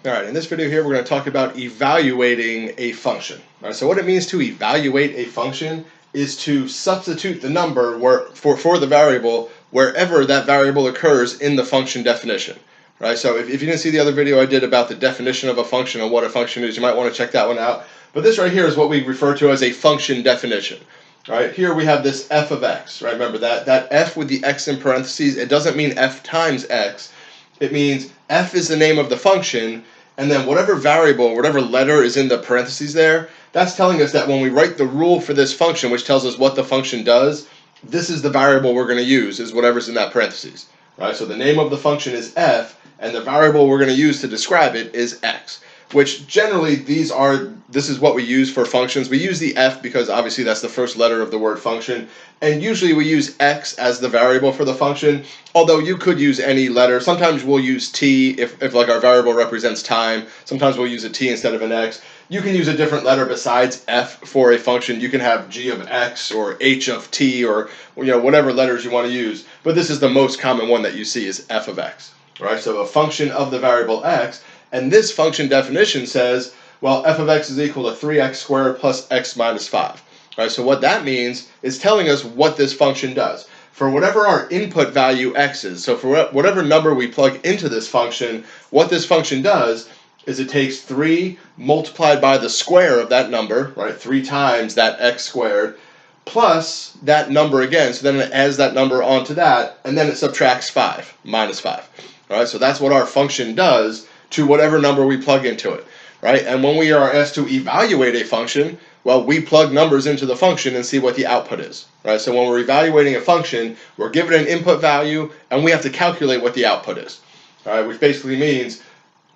Alright, in this video here we're going to talk about evaluating a function. Alright, so what it means to evaluate a function is to substitute the number for the variable wherever that variable occurs in the function definition. Right, so if you didn't see the other video I did about the definition of a function and what a function is, you might want to check that one out. But this right here is what we refer to as a function definition. Right, here we have this f of x. Right, remember that f with the x in parentheses, it doesn't mean f times x. It means f is the name of the function, and then whatever variable, whatever letter is in the parentheses there, that's telling us that when we write the rule for this function, which tells us what the function does, this is the variable we're going to use, is whatever's in that parentheses. Right, so the name of the function is f, and the variable we're going to use to describe it is x. Which generally this is what we use for functions. We use the f because obviously that's the first letter of the word function, and usually we use x as the variable for the function, although you could use any letter. Sometimes we'll use t if like our variable represents time. Sometimes we'll use a t instead of an x. You can use a different letter besides f for a function. You can have g of x or h of t or whatever letters you want to use, but this is the most common one that you see is f of x. Right? So a function of the variable x. And this function definition says, well, f of x is equal to 3x squared plus x minus 5. Right, so what that means is telling us what this function does. For whatever our input value x is, so for whatever number we plug into this function, what this function does is it takes 3 multiplied by the square of that number, right, 3 times that x squared, plus that number again, so then it adds that number onto that, and then it subtracts 5, minus 5. All right, so that's what our function does to whatever number we plug into it, right? And when we are asked to evaluate a function, well, we plug numbers into the function and see what the output is, right? So when we're evaluating a function, we're given an input value, and we have to calculate what the output is, all right? Which basically means,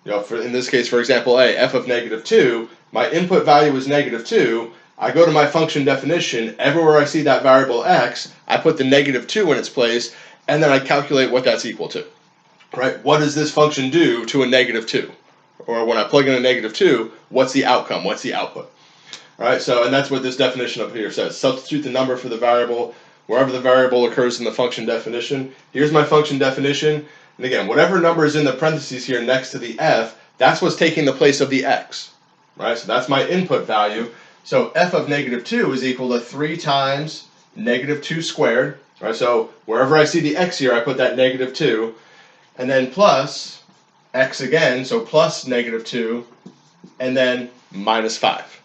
in this case, for example, a f of negative 2, my input value is negative 2. I go to my function definition. Everywhere I see that variable x, I put the negative 2 in its place, and then I calculate what that's equal to. Right? What does this function do to a negative 2? Or when I plug in a negative 2, what's the outcome? What's the output? All right, so, and that's what this definition up here says. Substitute the number for the variable wherever the variable occurs in the function definition. Here's my function definition. And again, whatever number is in the parentheses here next to the f, that's what's taking the place of the x. Right? So that's my input value. So f of negative 2 is equal to 3 times negative 2 squared. Right? So wherever I see the x here, I put that negative 2. And then plus x again, so plus negative 2, and then minus 5.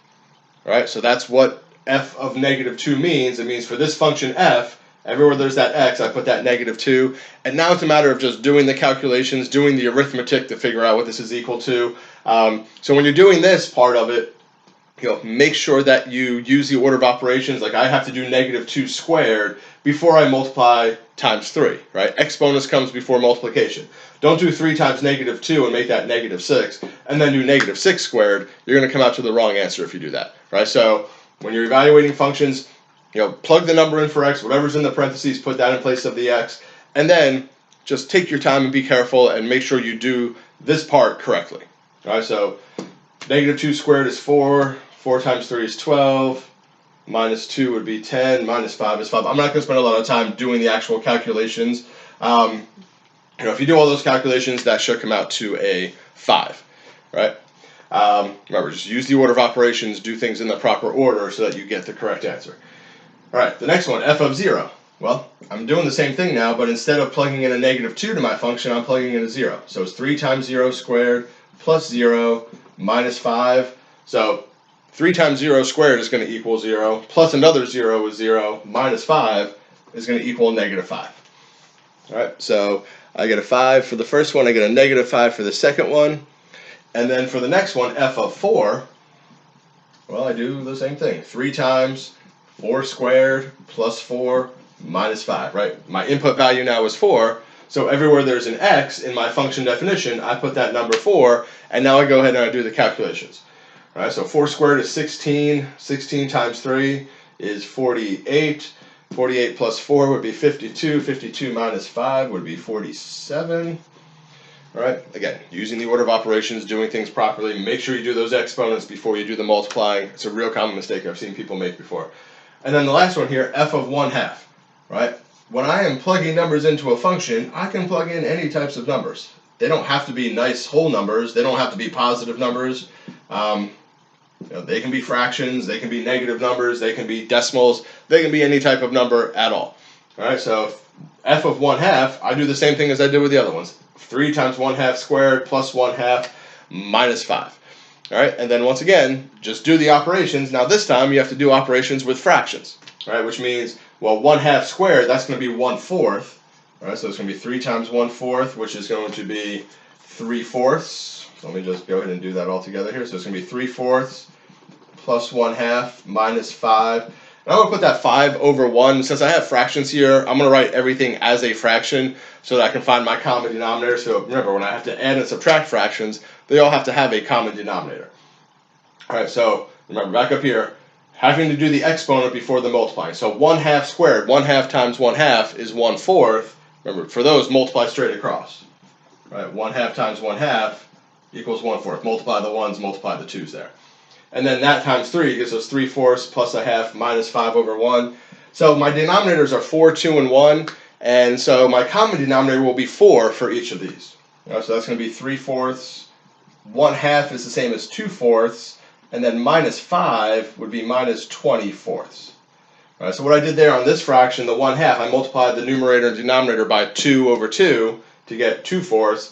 All right, so that's what f of negative 2 means. It means for this function f, everywhere there's that x, I put that negative 2. And now it's a matter of just doing the calculations, doing the arithmetic to figure out what this is equal to. So when you're doing this part of it, make sure that you use the order of operations. Like I have to do negative 2 squared before I multiply times 3, right? Exponents comes before multiplication. Don't do 3 times negative 2 and make that negative 6, and then do negative 6 squared. You're going to come out to the wrong answer if you do that, right? So when you're evaluating functions, plug the number in for x, whatever's in the parentheses, put that in place of the x, and then just take your time and be careful and make sure you do this part correctly. All right, so negative 2 squared is 4. 4 times 3 is 12, minus 2 would be 10, minus 5 is 5. I'm not going to spend a lot of time doing the actual calculations. If you do all those calculations, that should come out to a 5, right? Remember, just use the order of operations, do things in the proper order so that you get the correct answer. All right, the next one, f of 0. Well, I'm doing the same thing now, but instead of plugging in a negative 2 to my function, I'm plugging in a 0. So it's 3 times 0 squared plus 0 minus 5. So 3 times 0 squared is going to equal 0, plus another 0 is 0, minus 5 is going to equal negative 5. All right, so I get a 5 for the first one, I get a negative 5 for the second one, and then for the next one, f of 4, well, I do the same thing. 3 times 4 squared plus 4 minus 5, right? My input value now is 4, so everywhere there's an x in my function definition, I put that number 4, and now I go ahead and I do the calculations. All right, so 4 squared is 16. 16 times 3 is 48. 48 plus 4 would be 52. 52 minus 5 would be 47. All right, again, using the order of operations, doing things properly. Make sure you do those exponents before you do the multiplying. It's a real common mistake I've seen people make before. And then the last one here, f of 1/2, right? When I am plugging numbers into a function, I can plug in any types of numbers. They don't have to be nice whole numbers. They don't have to be positive numbers. They can be fractions. They can be negative numbers. They can be decimals. They can be any type of number at all. All right, so f of 1/2, I do the same thing as I did with the other ones. 3 times 1/2 squared plus 1/2 minus 5. All right, and then once again, just do the operations. Now this time you have to do operations with fractions, all right, which means, well, 1/2 squared, that's going to be 1/4. All right, so it's going to be 3 times 1/4, which is going to be 3/4. So let me just go ahead and do that all together here. So it's going to be 3/4 plus 1/2 minus 5. And I'm going to put that 5 over 1. Since I have fractions here, I'm going to write everything as a fraction so that I can find my common denominator. So remember, when I have to add and subtract fractions, they all have to have a common denominator. All right, so remember, back up here, having to do the exponent before the multiplying. So 1/2 squared, 1/2 times 1/2 is 1/4. Remember, for those, multiply straight across. Right, 1/2 times 1/2 equals 1/4. Multiply the 1s, multiply the 2s there. And then that times 3 gives us 3/4 plus 1/2 minus 5 over 1. So my denominators are 4, 2, and 1. And so my common denominator will be 4 for each of these. Right, so that's going to be 3/4. 1/2 is the same as 2/4. And then minus 5 would be minus 20/4. All right, so what I did there on this fraction, the 1/2, I multiplied the numerator and denominator by 2 over 2 to get 2/4.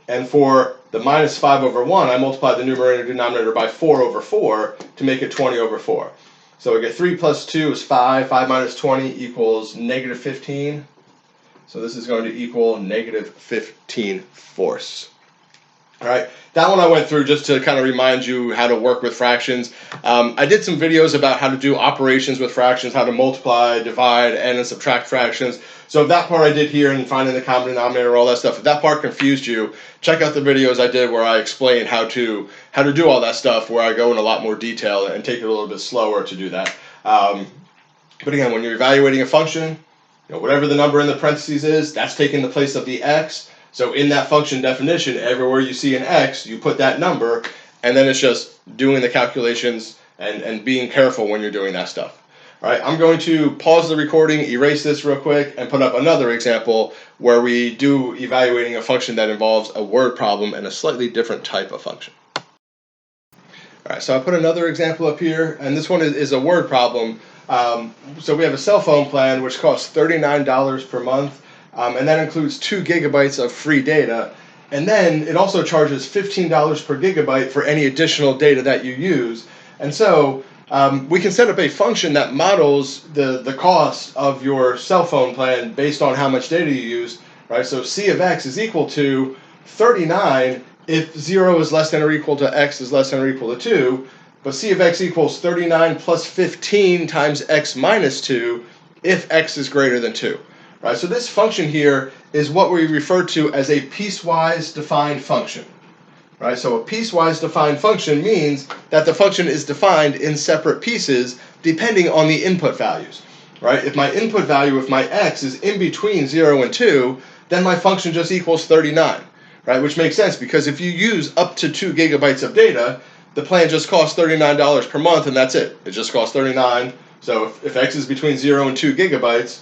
And for the minus 5 over 1, I multiplied the numerator and denominator by 4 over 4 to make it 20 over 4. So we get 3 plus 2 is 5. 5 minus 20 equals negative 15. So this is going to equal negative 15/4. All right, that one I went through just to kind of remind you how to work with fractions. I did some videos about how to do operations with fractions, how to multiply, divide, add, and subtract fractions. So if that part I did here and finding the common denominator, all that stuff, if that part confused you, check out the videos I did where I explain how to do all that stuff, where I go in a lot more detail and take it a little bit slower to do that. But again, when you're evaluating a function, whatever the number in the parentheses is, that's taking the place of the x. So in that function definition, everywhere you see an x, you put that number, and then it's just doing the calculations and being careful when you're doing that stuff. All right, I'm going to pause the recording, erase this real quick, and put up another example where we do evaluating a function that involves a word problem and a slightly different type of function. All right, so I put another example up here, and this one is a word problem. So we have a cell phone plan which costs $39 per month. And that includes 2 gigabytes of free data. And then it also charges $15 per gigabyte for any additional data that you use. And so we can set up a function that models the cost of your cell phone plan based on how much data you use. Right? So c of x is equal to 39 if 0 is less than or equal to x is less than or equal to 2. But c of x equals 39 plus 15 times x minus 2 if x is greater than 2. Right, so this function here is what we refer to as a piecewise defined function. Right, so a piecewise defined function means that the function is defined in separate pieces depending on the input values. Right, if my input value, if my x is in between 0 and 2, then my function just equals 39. Right, which makes sense because if you use up to 2 gigabytes of data, the plan just costs $39 per month and that's it. It just costs 39. So if x is between 0 and 2 gigabytes,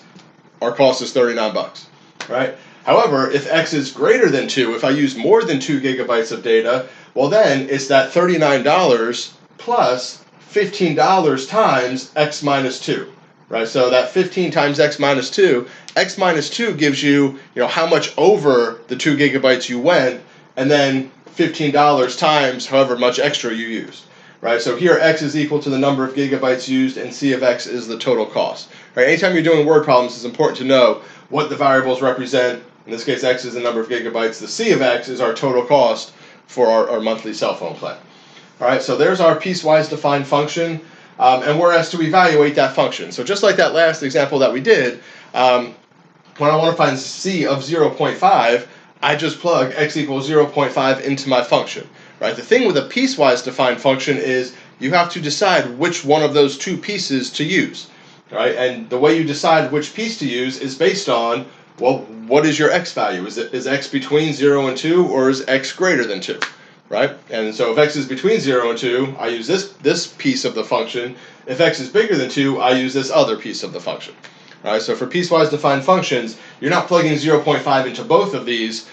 our cost is 39 bucks, right? However, if x is greater than 2, if I use more than 2 gigabytes of data, well then it's that $39 plus $15 times x minus 2, right? So that 15 times x minus 2 gives you, how much over the 2 gigabytes you went, and then $15 times however much extra you used. Right, so here x is equal to the number of gigabytes used, and c of x is the total cost. Right, anytime you're doing word problems, it's important to know what the variables represent. In this case, x is the number of gigabytes. The c of x is our total cost for our monthly cell phone plan. All right, so there's our piecewise defined function, and we're asked to evaluate that function. So just like that last example that we did, when I want to find c of 0.5, I just plug x equals 0.5 into my function. Right? The thing with a piecewise defined function is you have to decide which one of those 2 pieces to use. Right? And the way you decide which piece to use is based on, well, what is your x value? Is x between 0 and 2, or is x greater than 2? Right? And so if x is between 0 and 2, I use this piece of the function. If x is bigger than 2, I use this other piece of the function. All right? So for piecewise defined functions, you're not plugging 0.5 into both of these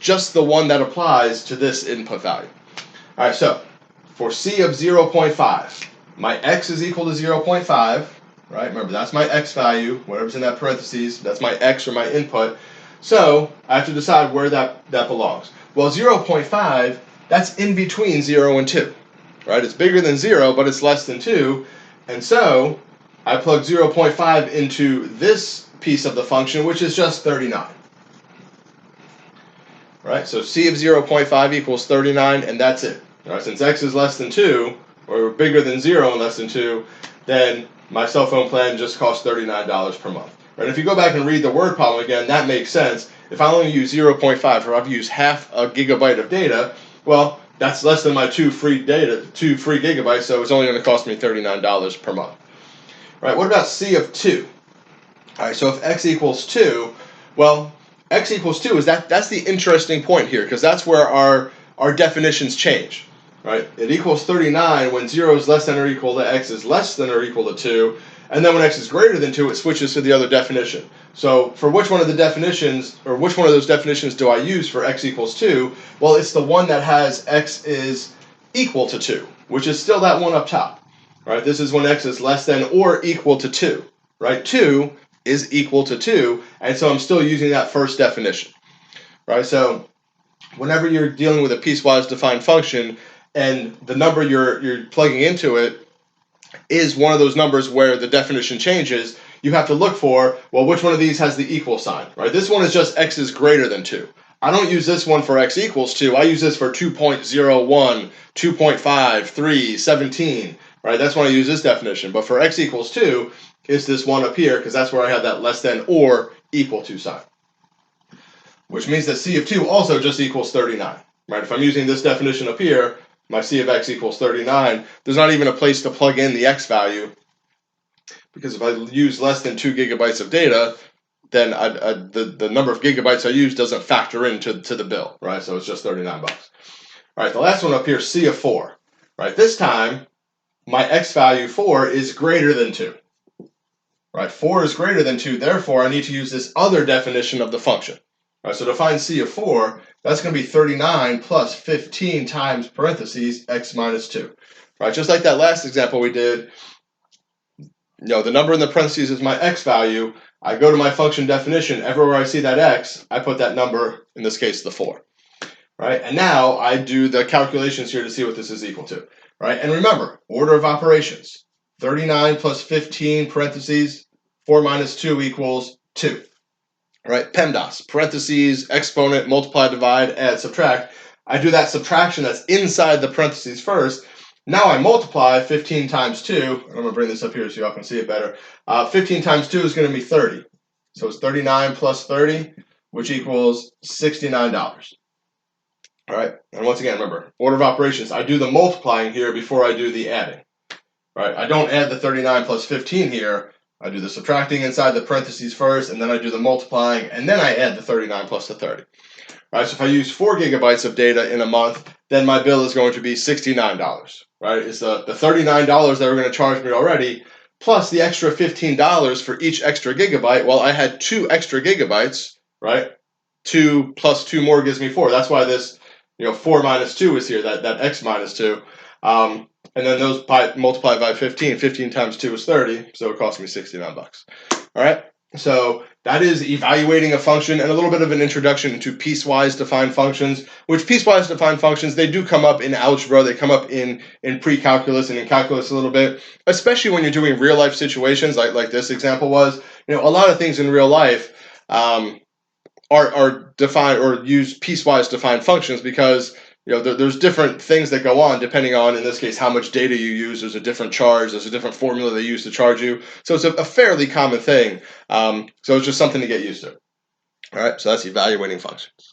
just the one that applies to this input value. All right, so for C of 0.5, my x is equal to 0.5, right? Remember, that's my x value, whatever's in that parentheses, that's my x or my input. So I have to decide where that belongs. Well, 0.5, that's in between 0 and 2, right? It's bigger than 0, but it's less than 2. And so I plug 0.5 into this piece of the function, which is just 39. Right? So C of 0.5 equals 39, and that's it. All right, since x is less than 2, or bigger than 0 and less than 2, then my cell phone plan just costs $39 per month. Right? If you go back and read the word problem again, that makes sense. If I only use 0.5, or I've used half a gigabyte of data, well, that's less than my 2 free gigabytes, so it's only going to cost me $39 per month. Right? What about C of 2? All right, so if x equals 2, well, x equals 2 is that's the interesting point here, because that's where our definitions change. Right? It equals 39 when 0 is less than or equal to x is less than or equal to 2, and then when x is greater than 2, it switches to the other definition. So for which one of the definitions, or which one of those definitions do I use for x equals 2? Well, it's the one that has x is equal to 2, which is still that one up top. Right? This is when x is less than or equal to 2. Right? 2 is equal to 2, and so I'm still using that first definition. Right? So whenever you're dealing with a piecewise defined function, and the number you're plugging into it is one of those numbers where the definition changes, you have to look for, well, which one of these has the equal sign, right? This one is just x is greater than 2. I don't use this one for x equals 2. I use this for 2.01, 2.5, 3, 17, right? That's when I use this definition. But for x equals 2, it's this one up here, because that's where I have that less than or equal to sign. Which means that C of 2 also just equals 39, right? If I'm using this definition up here, my C of x equals 39, there's not even a place to plug in the x value, because if I use less than 2 gigabytes of data, then the number of gigabytes I use doesn't factor into the bill, right? So it's just 39 bucks. All right, the last one up here, C of 4, right? This time, my x value 4 is greater than 2, right? 4 is greater than 2, therefore I need to use this other definition of the function. All right, so to find C of 4, that's going to be 39 plus 15 times parentheses x minus 2. Right, just like that last example we did, the number in the parentheses is my x value. I go to my function definition. Everywhere I see that x, I put that number, in this case, the 4. Right, and now I do the calculations here to see what this is equal to. Right, and remember, order of operations. 39 plus 15 parentheses, 4 minus 2 equals 2. Right, PEMDAS, parentheses, exponent, multiply, divide, add, subtract. I do that subtraction that's inside the parentheses first. Now I multiply 15 times 2. I'm going to bring this up here so y'all can see it better. 15 times 2 is going to be 30. So it's 39 plus 30, which equals $69. All right, and once again, remember, order of operations. I do the multiplying here before I do the adding. Right, I don't add the 39 plus 15 here. I do the subtracting inside the parentheses first, and then I do the multiplying, and then I add the 39 plus the 30. Right, so if I use 4 gigabytes of data in a month, then my bill is going to be $69. Right, it's the $39 that we're going to charge me already, plus the extra $15 for each extra gigabyte. Well, I had 2 extra gigabytes, right? 2 plus 2 more gives me 4. That's why this, 4 minus 2 is here, that x minus 2. And then those multiplied by 15. 15 times 2 is 30, so it cost me 69 bucks. All right, so that is evaluating a function and a little bit of an introduction into piecewise defined functions, which piecewise defined functions, they do come up in algebra, they come up in precalculus and in calculus a little bit, especially when you're doing real life situations like this example was. A lot of things in real life are defined or use piecewise defined functions because there's different things that go on depending on, in this case, how much data you use. There's a different charge. There's a different formula they use to charge you. So it's a fairly common thing. So it's just something to get used to. All right, so that's evaluating functions.